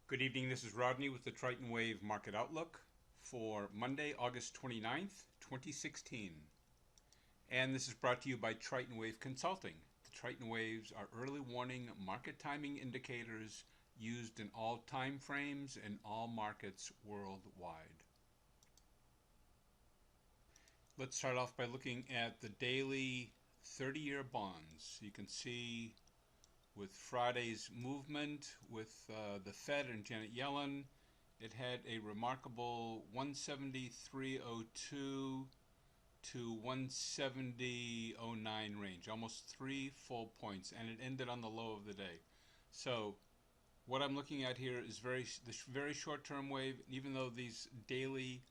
Good evening, this is Rodney with the Triton Wave Market Outlook for Monday, August 29th, 2016. And this is brought to you by Triton Wave Consulting. The Triton Waves are early warning market timing indicators used in all time frames and all markets worldwide. Let's start off by looking at the daily 30-year bonds. You can see with Friday's movement with the Fed and Janet Yellen, it had a remarkable 173.02 to 170.09 range, almost 3 full points, and it ended on the low of the day. So what I'm looking at here is the very short-term wave. Even though these daily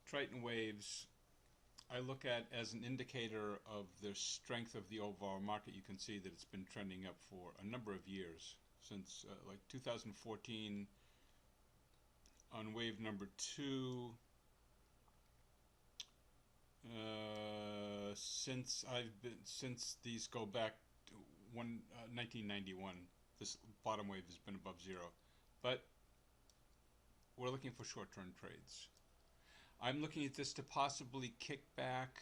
Triton waves I look at as an indicator of the strength of the overall market, you can see that it's been trending up for a number of years, since like 2014 on wave number 2. Since these go back to 1991, this bottom wave has been above zero. But we're looking for short-term trades. I'm looking at this to possibly kick back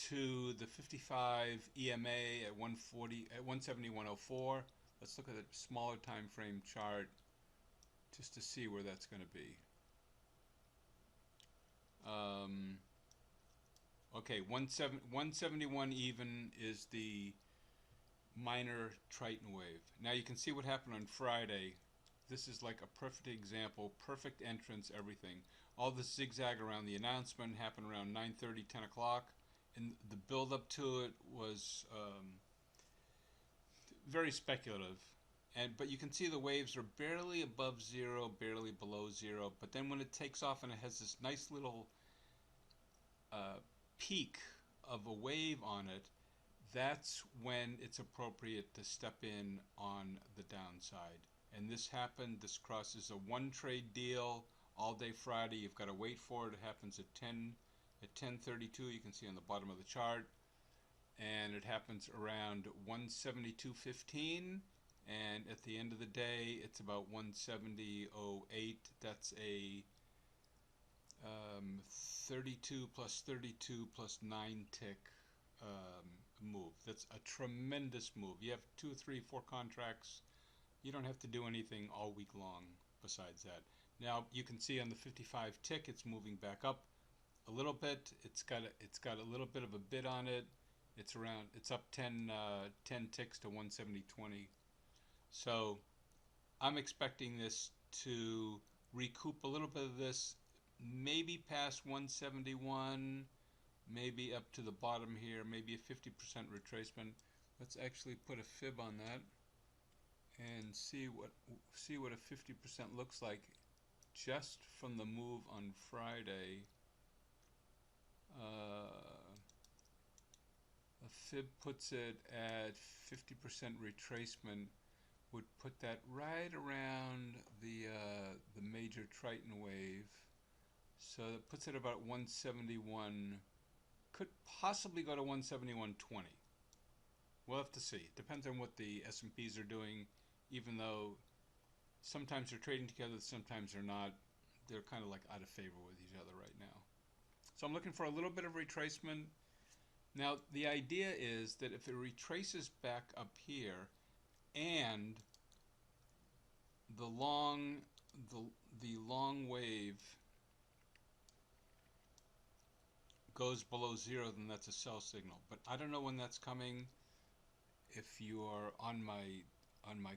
to the 55 EMA at 140 at 171.04. Let's look at a smaller time frame chart just to see where that's going to be. Okay, 171 even is the minor Triton wave. Now you can see what happened on Friday. This is like a perfect example, perfect entrance, everything. All the zigzag around the announcement happened around 9:30, 10 o'clock, and the build up to it was very speculative. But you can see the waves are barely above zero, barely below zero. But then when it takes off and it has this nice little peak of a wave on it, that's when it's appropriate to step in on the downside. And this happened. This crosses a one trade deal all day Friday. You've got to wait for it. It happens at 10:32. You can see on the bottom of the chart, and it happens around 172.15. And at the end of the day, it's about 170.08. That's a 32 plus 32 plus 9 tick move. That's a tremendous move. You have 2, 3, 4 contracts. You don't have to do anything all week long besides that. Now you can see on the 55 tick, it's moving back up a little bit. It's got a little bit of a bid on it. It's up 10 ticks to 170.20. So I'm expecting this to recoup a little bit of this, maybe past 171, maybe up to the bottom here, maybe a 50% retracement. Let's actually put a fib on that and see what a 50% looks like just from the move on Friday. A fib puts it at 50% retracement, would put that right around the major Triton wave. So that puts it about 171. Could possibly go to 171.20. We'll have to see. It depends on what the S&Ps are doing. Even though sometimes they're trading together, sometimes they're not. They're kind of like out of favor with each other right now. So I'm looking for a little bit of retracement. Now the idea is that if it retraces back up here and the long wave goes below zero, then that's a sell signal. But I don't know when that's coming. If you are on my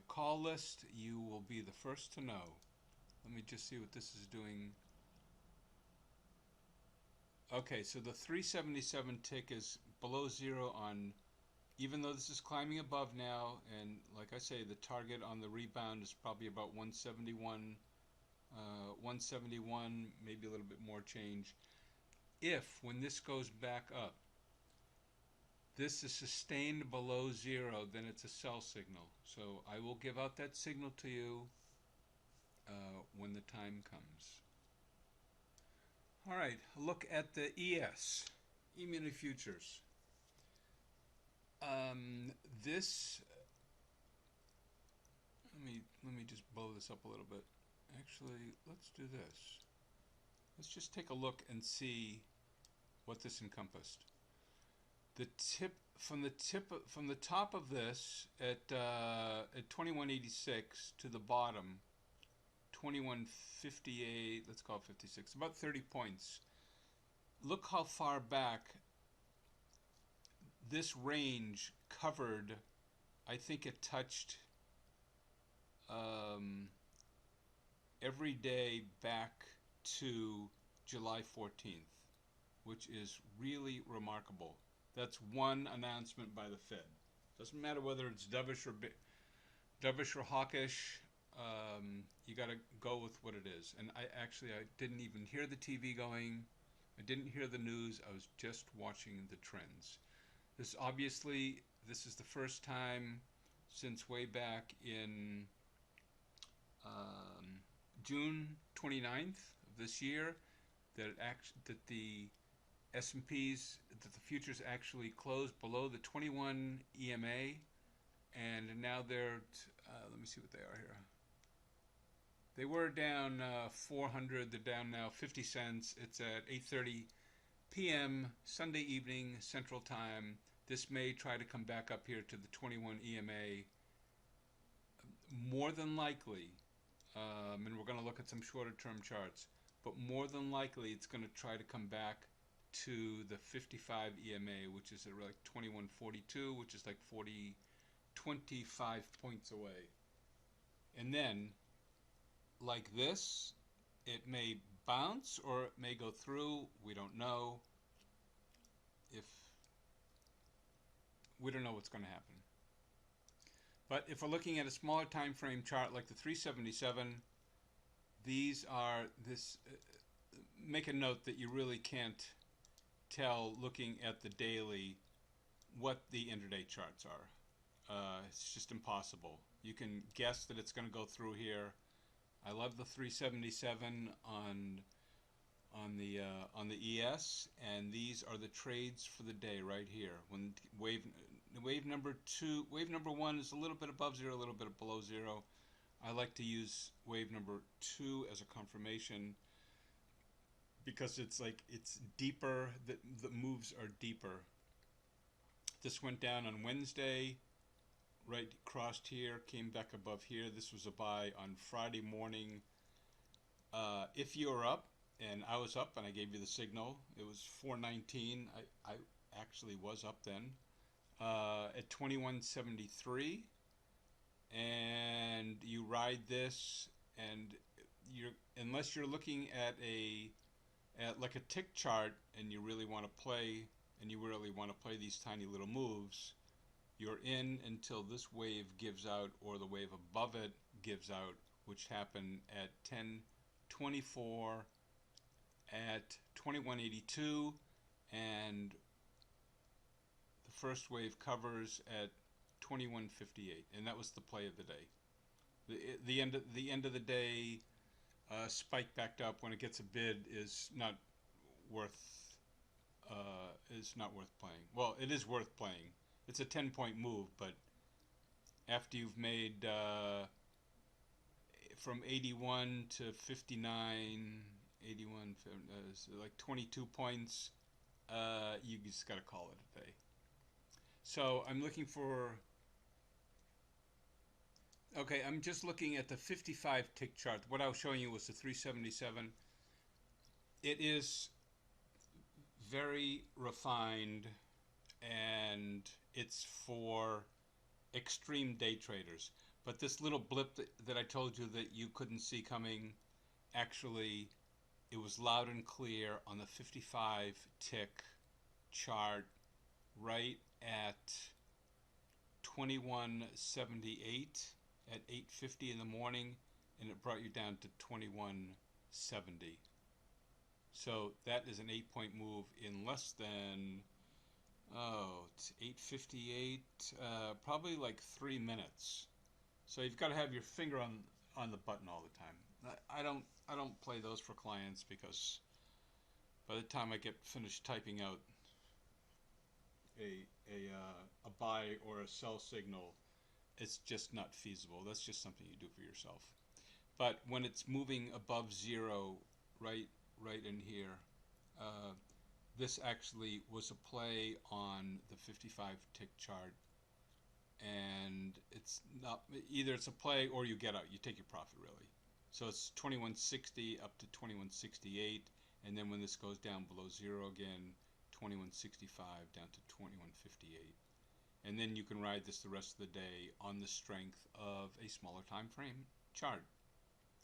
call list, you will be the first to know. Let me just see what this is doing. Okay, so the 377 tick is below zero on, even though this is climbing above now, and like I say, the target on the rebound is probably about 171, maybe a little bit more change. If, when this goes back up, this is sustained below zero, then it's a sell signal. So I will give out that signal to you when the time comes. All right, look at the ES, E-mini futures. This, let me just blow this up a little bit. Actually, let's do this. Let's just take a look and see what this encompassed. The tip from the top of this at 2186 to the bottom 2158, let's call it 56, about 30 points. Look how far back this range covered. I think it touched every day back to July 14th, which is really remarkable. That's one announcement by the Fed. Doesn't matter whether it's dovish or hawkish. You got to go with what it is. And I didn't even hear the TV going. I didn't hear the news. I was just watching the trends. This is the first time since way back in June 29th of this year that the S&Ps, that the futures actually closed below the 21 EMA, and now they're let me see what they are here. They were down 400. They're down now 50 cents. It's at 8:30 p.m. Sunday evening Central Time. This may try to come back up here to the 21 EMA. More than likely, and we're going to look at some shorter term charts, but more than likely it's going to try to come back to the 55 EMA, which is at like 2142, which is like 25 points away. And then, like this, it may bounce or it may go through. We don't know. We don't know what's going to happen. But if we're looking at a smaller time frame chart like the 377, make a note that you really can't tell looking at the daily what the intraday charts are. It's just impossible. You can guess that it's going to go through here. I love the 377 on the ES, and these are the trades for the day right here. When wave number 1 is a little bit above zero, a little bit below zero. I like to use wave number 2 as a confirmation because it's deeper. The moves are deeper. This went down on Wednesday, right crossed here, came back above here. This was a buy on Friday morning. If you were up, and I was up and I gave you the signal, it was 419. I actually was up then at 2173, and you ride this, and unless you're looking at like a tick chart and you really want to play these tiny little moves, you're in until this wave gives out or the wave above it gives out, which happened at 10:24 at 2182, and the first wave covers at 2158, and that was the play of the day. The end of the day, spike backed up when it gets a bid is not worth playing. Well, it is worth playing. It's a 10-point move, but after you've made from 81 to 59, 81, like 22 points, you just got to call it a day. So I'm looking for, okay, I'm just looking at the 55 tick chart. What I was showing you was the 377. It is very refined, and it's for extreme day traders. But this little blip that I told you that you couldn't see coming, actually, it was loud and clear on the 55 tick chart right at 2178 at 8:50 in the morning, and it brought you down to 2170. So that is an 8-point move in less than, it's 8:58, probably like 3 minutes. So you've got to have your finger on the button all the time. I don't play those for clients because by the time I get finished typing out a buy or a sell signal, it's just not feasible. That's just something you do for yourself. But when it's moving above zero, right in here, uh, this actually was a play on the 55 tick chart, and it's not either. It's a play or you get out. You take your profit really. So it's 2160 up to 2168, and then when this goes down below zero again, 2165 down to 2158. And then you can ride this the rest of the day on the strength of a smaller time frame chart.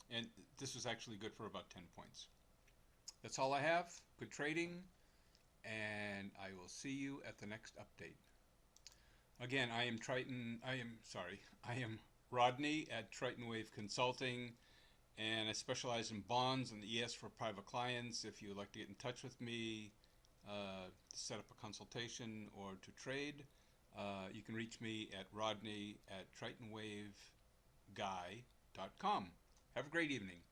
And this was actually good for about 10 points. That's all I have. Good trading, and I will see you at the next update. Again, I am Rodney at Triton Wave Consulting, and I specialize in bonds and ES for private clients. If you would like to get in touch with me to set up a consultation or to trade, you can reach me at Rodney at TritonWaveGuy.com. Have a great evening.